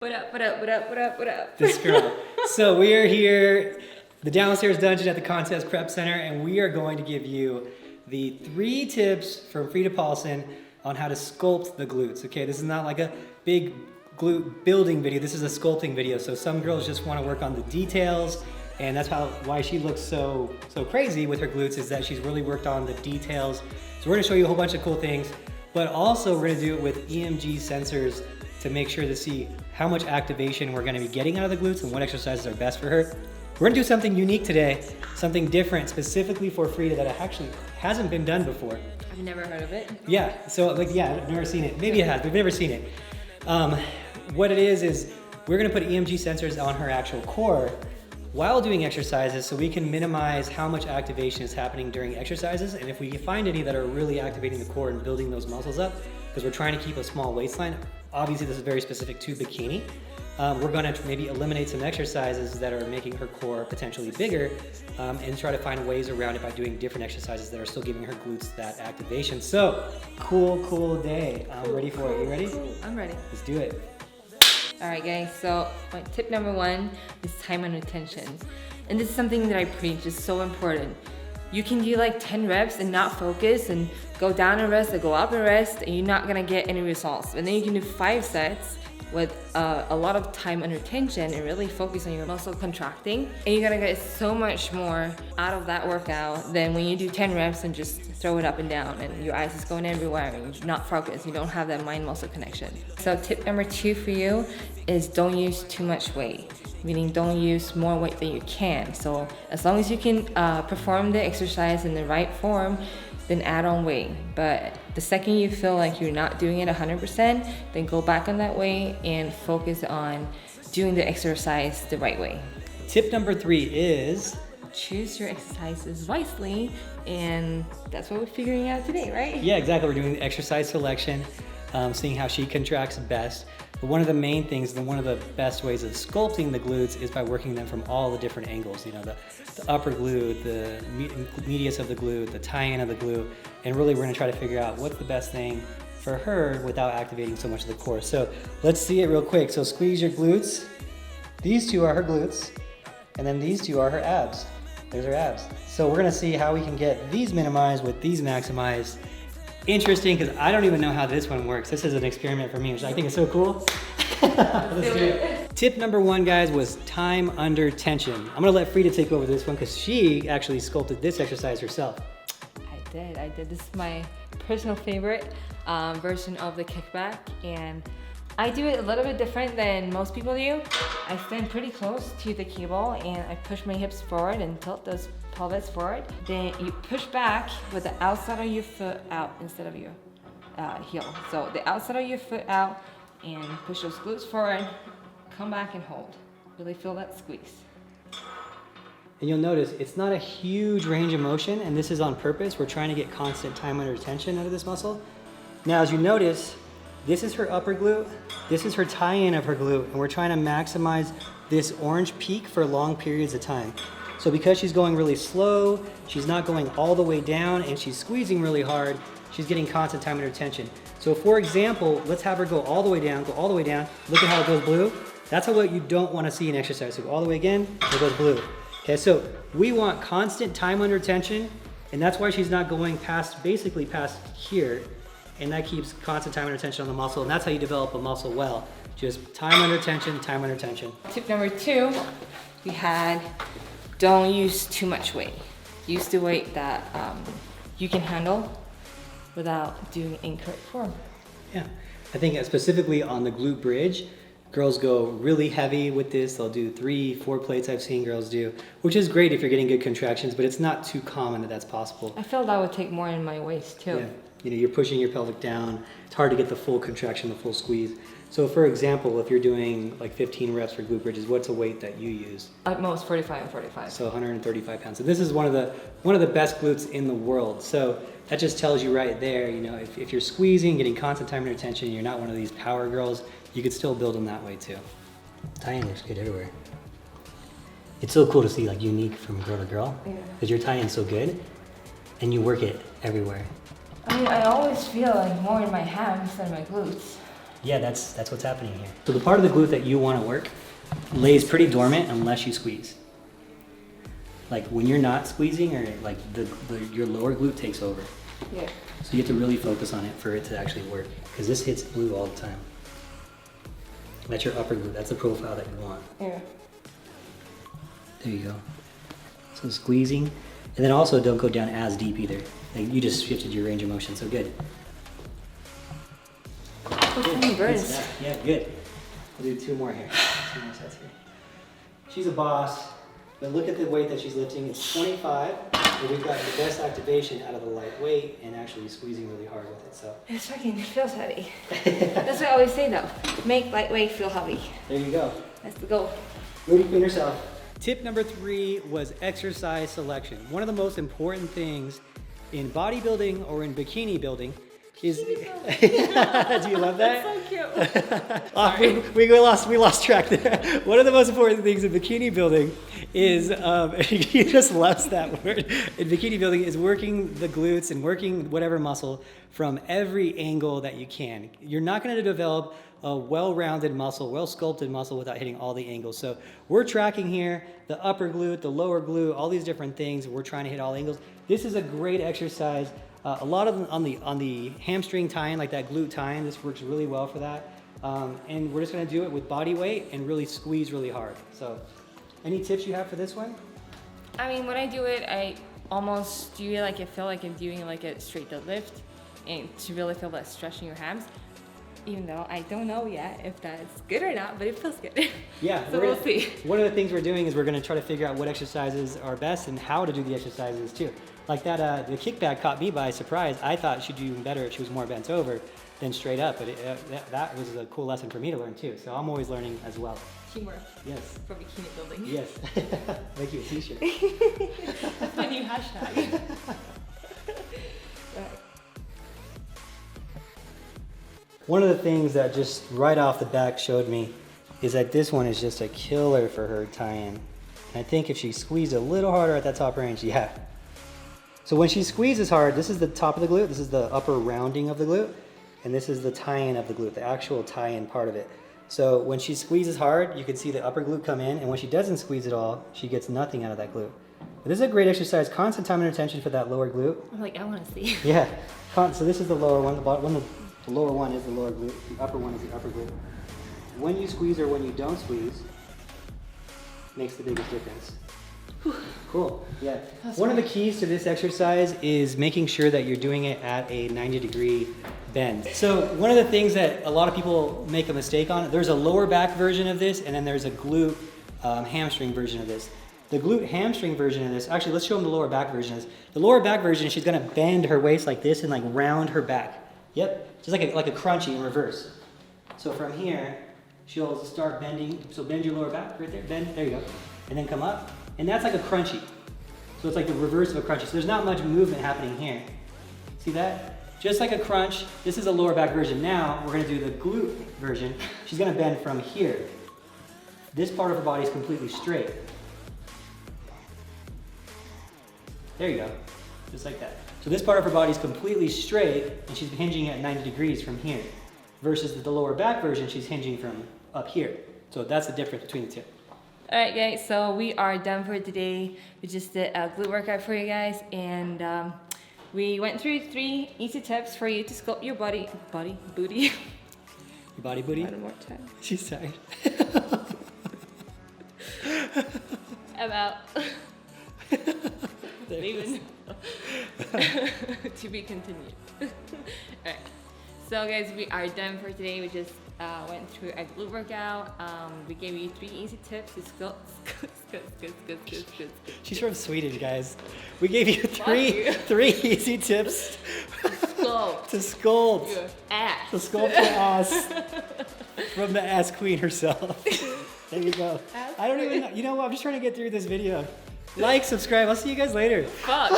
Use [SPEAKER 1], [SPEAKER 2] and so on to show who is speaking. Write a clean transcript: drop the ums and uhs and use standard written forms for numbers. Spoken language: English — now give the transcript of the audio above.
[SPEAKER 1] What up, what up, what up, what up, what up?
[SPEAKER 2] This girl. So we are here, the downstairs dungeon at the Contest Prep Center, and we are going to give you the 3 tips from Frida Paulson on how to sculpt the glutes. Okay, this is not like a big glute building video, this is a sculpting video. So some girls just want to work on the details, and that's why she looks so crazy with her glutes, is that she's really worked on the details. So we're gonna show you a whole bunch of cool things, but also we're gonna do it with EMG sensors to make sure to see how much activation we're gonna be getting out of the glutes and what exercises are best for her. We're gonna do something unique today, something different specifically for Frida that actually hasn't been done before.
[SPEAKER 1] I've never heard of it.
[SPEAKER 2] Yeah, so I've never seen it. Maybe it has, we've never seen it. What it is we're gonna put EMG sensors on her actual core while doing exercises so we can minimize how much activation is happening during exercises. And if we find any that are really activating the core and building those muscles up, because we're trying to keep a small waistline, obviously this is very specific to bikini, we're gonna maybe eliminate some exercises that are making her core potentially bigger and try to find ways around it by doing different exercises that are still giving her glutes that activation. So, cool day. I'm ready for it. You ready?
[SPEAKER 1] I'm ready.
[SPEAKER 2] Let's do it.
[SPEAKER 1] All right, guys, so my tip number 1 is time under tension. And this is something that I preach, is so important. You can do like 10 reps and not focus and go down and rest or go up and rest, and you're not gonna get any results. And then you can do 5 sets with a lot of time under tension and really focus on your muscle contracting. And you're gonna get so much more out of that workout than when you do 10 reps and just throw it up and down and your eyes is going everywhere and you're not focused. You don't have that mind-muscle connection. So tip number 2 for you is don't use too much weight. Meaning don't use more weight than you can. So as long as you can perform the exercise in the right form, then add on weight. But the second you feel like you're not doing it 100%, then go back on that weight and focus on doing the exercise the right way.
[SPEAKER 2] Tip number 3 is
[SPEAKER 1] choose your exercises wisely, and that's what we're figuring out today, right?
[SPEAKER 2] Yeah, exactly. We're doing the exercise selection, seeing how she contracts best. But one of the main things and one of the best ways of sculpting the glutes is by working them from all the different angles. You know, the upper glute, the medius of the glute, the tie-in of the glute, and really we're gonna try to figure out what's the best thing for her without activating so much of the core. So let's see it real quick. So squeeze your glutes. These 2 are her glutes, and then these 2 are her abs. There's her abs. So we're gonna see how we can get these minimized with these maximized. Interesting, because I don't even know how this one works. This is an experiment for me, which I think is so cool. Let's do it. Tip number 1, guys, was time under tension. I'm gonna let Frida take over this one because she actually sculpted this exercise herself.
[SPEAKER 1] I did. This is my personal favorite version of the kickback, and I do it a little bit different than most people do. I stand pretty close to the cable and I push my hips forward and tilt those pelvis forward. Then you push back with the outside of your foot out instead of your heel. So the outside of your foot out and push those glutes forward, come back and hold. Really feel that squeeze.
[SPEAKER 2] And you'll notice it's not a huge range of motion, and this is on purpose. We're trying to get constant time under tension out of this muscle. Now, as you notice, this is her upper glute, this is her tie-in of her glute, and we're trying to maximize this orange peak for long periods of time. So because she's going really slow, she's not going all the way down, and she's squeezing really hard, she's getting constant time under tension. So for example, let's have her go all the way down, look at how it goes blue. That's what you don't want to see in exercise. So go all the way again, it goes blue. Okay, so we want constant time under tension, and that's why she's not going basically past here. And that keeps constant time under tension on the muscle, and that's how you develop a muscle well. Just time under tension, time under tension.
[SPEAKER 1] Tip number 2, we had don't use too much weight. Use the weight that you can handle without doing incorrect form.
[SPEAKER 2] Yeah, I think specifically on the glute bridge, girls go really heavy with this. They'll do 3, 4 plates I've seen girls do, which is great if you're getting good contractions, but it's not too common that that's possible.
[SPEAKER 1] I felt that would take more in my waist too.
[SPEAKER 2] Yeah. You know, you're pushing your pelvic down. It's hard to get the full contraction, the full squeeze. So for example, if you're doing like 15 reps for glute bridges, what's a weight that you use?
[SPEAKER 1] At most 45 and 45.
[SPEAKER 2] So 135 pounds. So this is one of the best glutes in the world. So that just tells you right there, you know, if you're squeezing, getting constant time under tension, you're not one of these power girls, you could still build them that way too. Tie-in looks good everywhere. It's so cool to see like unique from girl to girl, because your tie-in's so good and you work it everywhere.
[SPEAKER 1] I mean, I always feel like more in my hams than my glutes.
[SPEAKER 2] Yeah, that's what's happening here. So the part of the glute that you want to work lays pretty dormant unless you squeeze. Like when you're not squeezing, or like your lower glute takes over.
[SPEAKER 1] Yeah.
[SPEAKER 2] So you have to really focus on it for it to actually work, because this hits blue all the time. That's your upper glute. That's the profile that you want.
[SPEAKER 1] Yeah.
[SPEAKER 2] There you go. So squeezing, and then also don't go down as deep either. Like you just shifted your range of motion, so good.
[SPEAKER 1] Good burns.
[SPEAKER 2] Yeah, good. We'll do 2 more here. 2 more sets here. She's a boss, but look at the weight that she's lifting. It's 25, and we've got the best activation out of the light weight and actually squeezing really hard with it. So
[SPEAKER 1] It feels heavy. That's what I always say though. Make lightweight feel heavy.
[SPEAKER 2] there you go.
[SPEAKER 1] That's the goal.
[SPEAKER 2] Booty queen herself. Tip number 3 was exercise selection. One of the most important things in bodybuilding or in bikini building is. Do you love that?
[SPEAKER 1] That's so cute.
[SPEAKER 2] We lost track there. One of the most important things in bikini building is he just loves that word. In bikini building is working the glutes and working whatever muscle from every angle that you can. You're not going to develop a well-rounded muscle, well-sculpted muscle without hitting all the angles. So we're tracking here the upper glute, the lower glute, all these different things. We're trying to hit all angles. This is a great exercise. A lot of them on the hamstring tie-in, like that glute tie-in, this works really well for that. And we're just gonna do it with body weight and really squeeze really hard. So any tips you have for this one?
[SPEAKER 1] I mean, when I do it, I almost do it like I feel like I'm doing like a straight deadlift, and to really feel that stretch in your hams. Even though I don't know yet if that's good or not, but it feels good.
[SPEAKER 2] Yeah,
[SPEAKER 1] so we'll see.
[SPEAKER 2] One of the things we're doing is we're gonna try to figure out what exercises are best and how to do the exercises too. Like that, the kickback caught me by surprise. I thought she'd do even better if she was more bent over than straight up, but that was a cool lesson for me to learn too. So I'm always learning as well.
[SPEAKER 1] Teamwork.
[SPEAKER 2] Yes.
[SPEAKER 1] For bikini building.
[SPEAKER 2] Yes. Make you a t-shirt.
[SPEAKER 1] That's my new hashtag.
[SPEAKER 2] One of the things that just right off the bat showed me is that this one is just a killer for her tie-in. And I think if she squeezed a little harder at that top range, yeah. So when she squeezes hard, this is the top of the glute, this is the upper rounding of the glute, and this is the tie-in of the glute, the actual tie-in part of it. So when she squeezes hard, you can see the upper glute come in, and when she doesn't squeeze at all, she gets nothing out of that glute. But this is a great exercise, constant time and attention for that lower glute.
[SPEAKER 1] I'm like, I want to see.
[SPEAKER 2] Yeah, so this is the lower one, the lower one is the lower glute, the upper one is the upper glute. When you squeeze or when you don't squeeze makes the biggest difference. Cool, yeah. One of the keys to this exercise is making sure that you're doing it at a 90-degree bend. So one of the things that a lot of people make a mistake on, there's a lower back version of this, and then there's a glute hamstring version of this. The glute hamstring version of this, actually let's show them the lower back version of this. The lower back version, she's gonna bend her waist like this and like round her back. Yep, just like a crunchy in reverse. So from here, she'll start bending, so bend your lower back right there, bend, there you go. And then come up, and that's like a crunchy. So it's like the reverse of a crunchy. So there's not much movement happening here. See that? Just like a crunch, this is a lower back version. Now, we're gonna do the glute version. She's gonna bend from here. This part of her body is completely straight. There you go, just like that. So this part of her body is completely straight, and she's hinging at 90 degrees from here. Versus the lower back version, she's hinging from up here. So that's the difference between the two.
[SPEAKER 1] All right, guys, so we are done for today. We just did a glute workout for you guys, and we went through 3 easy tips for you to sculpt your booty.
[SPEAKER 2] Your body booty?
[SPEAKER 1] One more time.
[SPEAKER 2] She's tired.
[SPEAKER 1] I'm out. Leaving. To be continued. All right. So guys, we are done for today. We just went through a glute workout. We gave you 3 easy tips to sculpt.
[SPEAKER 2] She's from Sweden, guys. We gave you three easy tips to sculpt.
[SPEAKER 1] Your ass.
[SPEAKER 2] To sculpt your ass from the ass queen herself. There you go. I don't even know. You know what? I'm just trying to get through this video. Like, subscribe. I'll see you guys later.
[SPEAKER 1] Fuck.